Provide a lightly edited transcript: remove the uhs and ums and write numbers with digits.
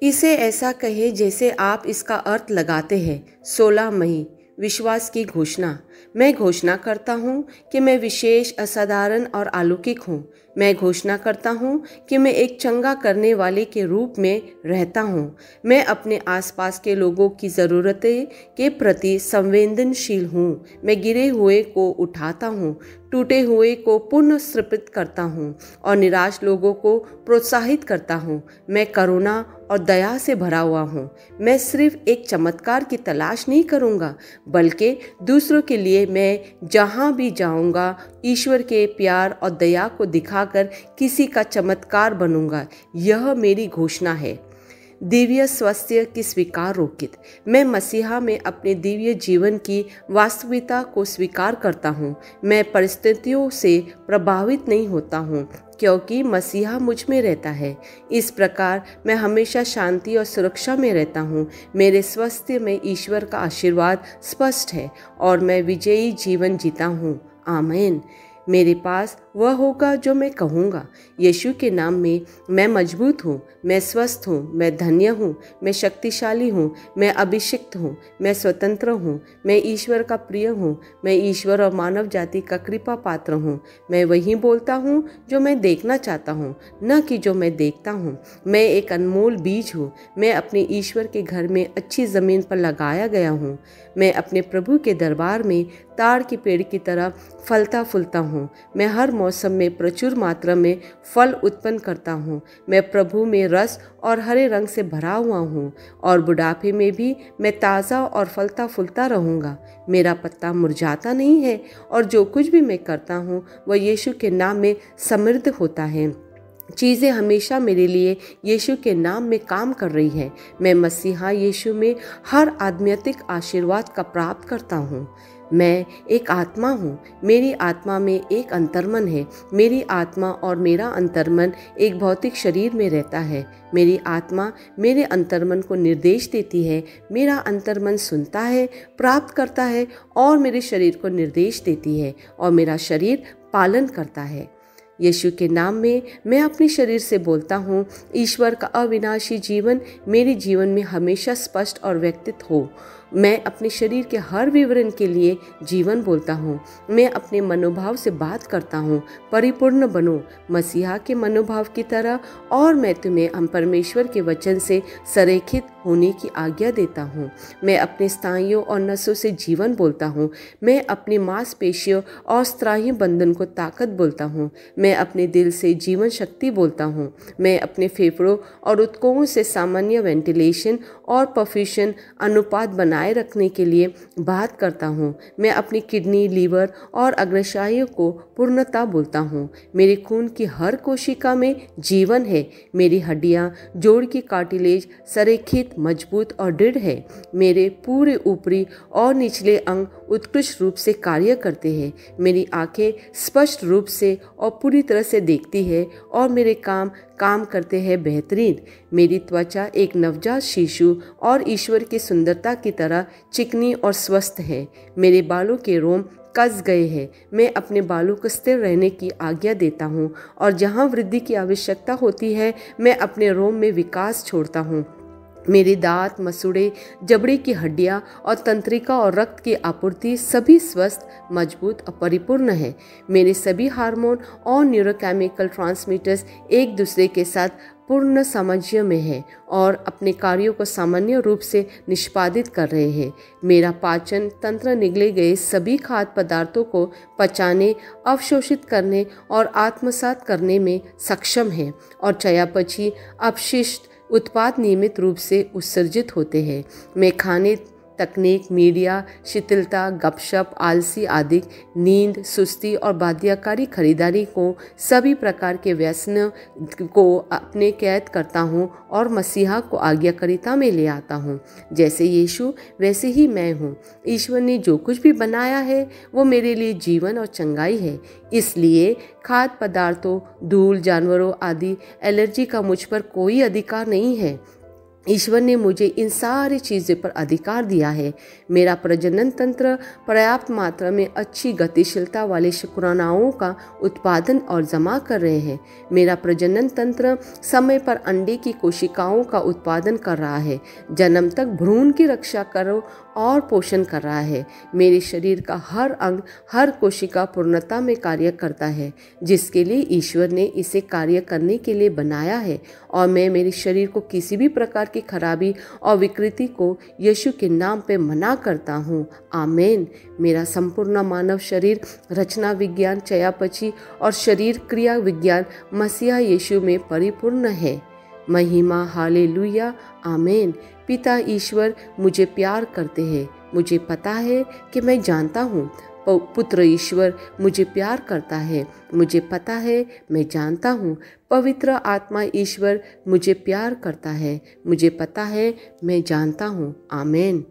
इसे ऐसा कहे जैसे आप इसका अर्थ लगाते हैं। 16 मई विश्वास की घोषणा। मैं घोषणा करता हूँ कि मैं विशेष, असाधारण और अलौकिक हूँ। मैं घोषणा करता हूँ कि मैं एक चंगा करने वाले के रूप में रहता हूँ। मैं अपने आसपास के लोगों की ज़रूरतें के प्रति संवेदनशील हूँ। मैं गिरे हुए को उठाता हूँ, टूटे हुए को पुनर्स्थापित करता हूँ और निराश लोगों को प्रोत्साहित करता हूँ। मैं करुणा और दया से भरा हुआ हूँ। मैं सिर्फ एक चमत्कार की तलाश नहीं करूँगा, बल्कि दूसरों के लिए मैं जहाँ भी जाऊँगा ईश्वर के प्यार और दया को दिखाकर किसी का चमत्कार बनूँगा। यह मेरी घोषणा है। दिव्य स्वास्थ्य की स्वीकार रोकित। मैं मसीहा में अपने दिव्य जीवन की वास्तविकता को स्वीकार करता हूँ। मैं परिस्थितियों से प्रभावित नहीं होता हूँ क्योंकि मसीहा मुझ में रहता है। इस प्रकार मैं हमेशा शांति और सुरक्षा में रहता हूँ। मेरे स्वास्थ्य में ईश्वर का आशीर्वाद स्पष्ट है और मैं विजयी जीवन जीता हूँ। आमीन। मेरे पास वह होगा जो मैं कहूँगा। यीशु के नाम में मैं मजबूत हूँ, मैं स्वस्थ हूँ, मैं धन्य हूँ, मैं शक्तिशाली हूँ, मैं अभिषिक्त हूँ, मैं स्वतंत्र हूँ, मैं ईश्वर का प्रिय हूँ, मैं ईश्वर और मानव जाति का कृपा पात्र हूँ। मैं वही बोलता हूँ जो मैं देखना चाहता हूँ, न कि जो मैं देखता हूँ। मैं एक अनमोल बीज हूँ। मैं अपने ईश्वर के घर में अच्छी ज़मीन पर लगाया गया हूँ। मैं अपने प्रभु के दरबार में ताड़ के पेड़ की तरह फलता फूलता हूँ। मैं हर मौसम में प्रचुर मात्रा में फल उत्पन्न करता हूँ। मैं प्रभु में रस और हरे रंग से भरा हुआ हूँ और बुढ़ापे में भी मैं ताज़ा और फलता फूलता रहूँगा। मेरा पत्ता मुरझाता नहीं है और जो कुछ भी मैं करता हूँ वह यीशु के नाम में समृद्ध होता है। चीज़ें हमेशा मेरे लिए यीशु के नाम में काम कर रही है। मैं मसीहा यीशु में हर आध्यात्मिक आशीर्वाद का प्राप्त करता हूँ। मैं एक आत्मा हूँ। मेरी आत्मा में एक अंतर्मन है। मेरी आत्मा और मेरा अंतर्मन एक भौतिक शरीर में रहता है। मेरी आत्मा मेरे अंतर्मन को निर्देश देती है। मेरा अंतर्मन सुनता है, प्राप्त करता है और मेरे शरीर को निर्देश देती है और मेरा शरीर पालन करता है। यीशु के नाम में मैं अपने शरीर से बोलता हूँ, ईश्वर का अविनाशी जीवन मेरे जीवन में हमेशा स्पष्ट और व्यक्तित हो। मैं अपने शरीर के हर विवरण के लिए जीवन बोलता हूँ। मैं अपने मनोभाव से बात करता हूँ, परिपूर्ण बनो मसीहा के मनोभाव की तरह और मैं तुम्हें हम परमेश्वर के वचन से संरेखित होने की आज्ञा देता हूँ। मैं अपने स्नायुओं और नसों से जीवन बोलता हूँ। मैं अपनी मांसपेशियों और स्नायु बंधन को ताकत बोलता हूँ। मैं अपने दिल से जीवन शक्ति बोलता हूँ। मैं अपने फेफड़ों और ऊतकों से सामान्य वेंटिलेशन और परफ्यूशन अनुपात बनाए रखने के लिए बात करता हूँ। मैं अपनी किडनी, लीवर और अग्न्याशयों को पूर्णता बोलता हूँ। मेरे खून की हर कोशिका में जीवन है। मेरी हड्डियाँ, जोड़ की कार्टिलेज संरेखित, मजबूत और दृढ़ है। मेरे पूरे ऊपरी और निचले अंग उत्कृष्ट रूप से कार्य करते हैं। मेरी आंखें स्पष्ट रूप से और पूरी तरह से देखती है और मेरे काम करते हैं बेहतरीन। मेरी त्वचा एक नवजात शिशु और ईश्वर की सुंदरता की तरह चिकनी और स्वस्थ है। मेरे बालों के रोम कस गए हैं। मैं अपने बालों को स्थिर रहने की आज्ञा देता हूँ और जहाँ वृद्धि की आवश्यकता होती है मैं अपने रोम में विकास छोड़ता हूँ। मेरे दांत, मसूड़े, जबड़े की हड्डियाँ और तंत्रिका और रक्त की आपूर्ति सभी स्वस्थ, मजबूत और परिपूर्ण है। मेरे सभी हार्मोन और न्यूरोकेमिकल ट्रांसमीटर्स एक दूसरे के साथ पूर्ण सामंजस्य में है और अपने कार्यों को सामान्य रूप से निष्पादित कर रहे हैं। मेरा पाचन तंत्र निगले गए सभी खाद्य पदार्थों को पचाने, अवशोषित करने और आत्मसात करने में सक्षम है और चयापचय अपशिष्ट उत्पाद नियमित रूप से उत्सर्जित होते हैं। मैं खाने, तकनीक, मीडिया, शिथिलता, गपशप, आलसी आदि, नींद, सुस्ती और बाध्यकारी खरीदारी को सभी प्रकार के व्यसन को अपने कैद करता हूँ और मसीहा को आज्ञाकारिता में ले आता हूँ। जैसे यीशु वैसे ही मैं हूँ। ईश्वर ने जो कुछ भी बनाया है वो मेरे लिए जीवन और चंगाई है। इसलिए खाद्य पदार्थों, धूल, जानवरों आदि एलर्जी का मुझ पर कोई अधिकार नहीं है। ईश्वर ने मुझे इन सारी चीज़ों पर अधिकार दिया है। मेरा प्रजनन तंत्र पर्याप्त मात्रा में अच्छी गतिशीलता वाले शुक्राणुओं का उत्पादन और जमा कर रहे हैं। मेरा प्रजनन तंत्र समय पर अंडे की कोशिकाओं का उत्पादन कर रहा है, जन्म तक भ्रूण की रक्षा करो और पोषण कर रहा है। मेरे शरीर का हर अंग, हर कोशिका पूर्णता में कार्य करता है, जिसके लिए ईश्वर ने इसे कार्य करने के लिए बनाया है, और मैं मेरे शरीर को किसी भी प्रकार की खराबी और विकृति को यीशु के नाम पे मना करता हूँ। आमीन। मेरा संपूर्ण मानव शरीर रचना विज्ञान, चयापचय और शरीर क्रिया विज्ञान मसीहा यीशु में परिपूर्ण है। महिमा, हालेलुया, आमीन। पिता ईश्वर मुझे प्यार करते हैं। मुझे पता है कि मैं जानता हूँ। पुत्र ईश्वर मुझे प्यार करता है। मुझे पता है, मैं जानता हूँ। पवित्र आत्मा ईश्वर मुझे प्यार करता है। मुझे पता है, मैं जानता हूँ। आमीन।